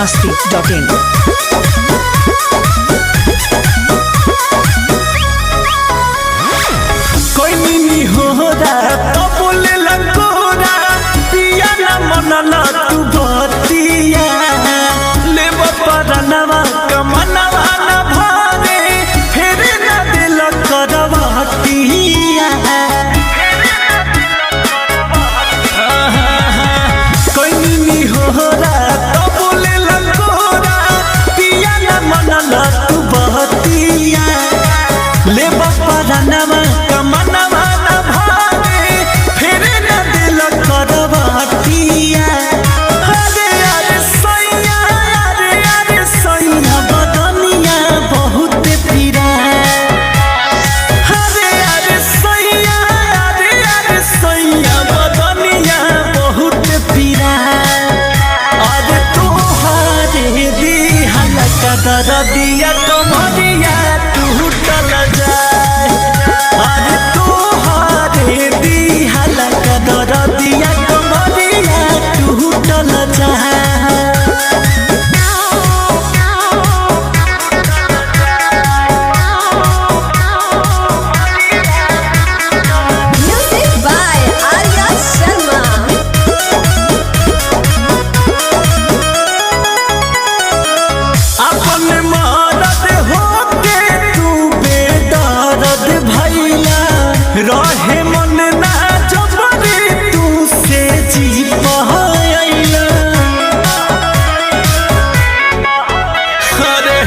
biharmasti.in कोई नहीं हो रहा तो बोले लगोरा पिया ना मनला तू भतिया ले बपरनवा कमनवा ना भारे फिर ना दिल करवाटिया कोई नहीं हो रहा तो बोले लगोरा पिया ना मनला तू भतिया ले बपरनवा कमनवा ना भारे फिर ना दिल करवाटिया अरे अरे सैया बदनिया बहुत पीरा अरे सैया बदनिया बहुत पीरा अरे तोहारे दिहल कदर दिया कमरिया टूटल जाए अरे तोहारे दिहल कदर दिया कमरिया टूटल जाए Music by Arya Sharma. अपन मरद होके तू बेदर्द भइला रहे मन ना जबरी तू से जी पहला अरे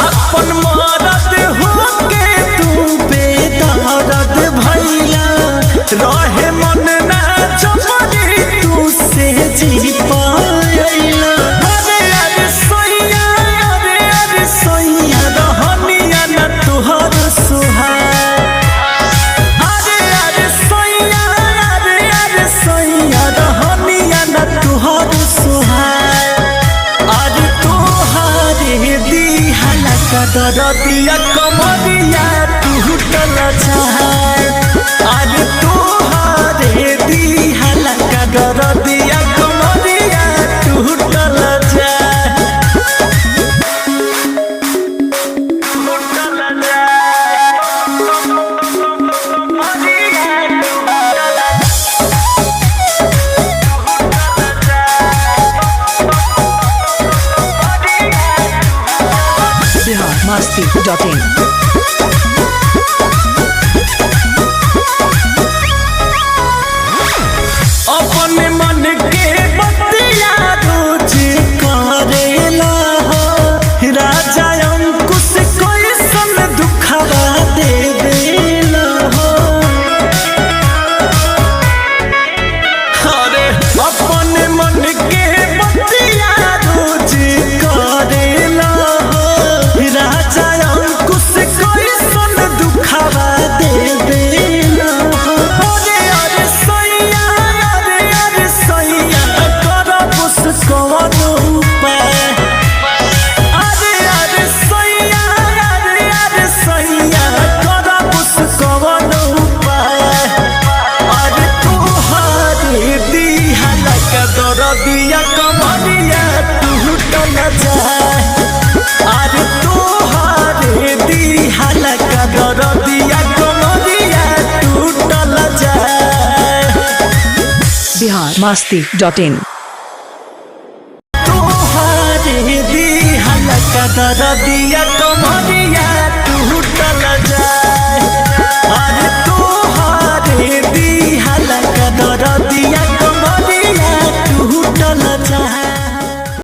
अपन मरद होके तू बेदर्द भइला रहे मन ना जबरी तू से जी पहला अरे सैया रहनिया ना तुहर सुहाए अरे सैया रहनिया ना तुहर सुहाए अरे तोहारे दिहल कदर दिया कमरिया टूटल जाए अरे तोहारे दिहल कदर दिया कमरिया टूटल जाए biharmasti.in अपने मन के बतिया रोज करेला हो राजा अंकुश कोई सन दुखवा दे देला हो अरे अपने मन के बतिया रोज करेला हो राजा अंकुश कोई सन दुखवा दे देला हो अरे सैया करब कौन उपाय अरे सैया करब कौन उपाय अरे तोहारे दिहल कदर दिया कमरिया टूटल जाए अरे तोहारे दिहल कदर दिया कमरिया टूटल जाए biharmasti.in तोहारे दिहल कदर दिया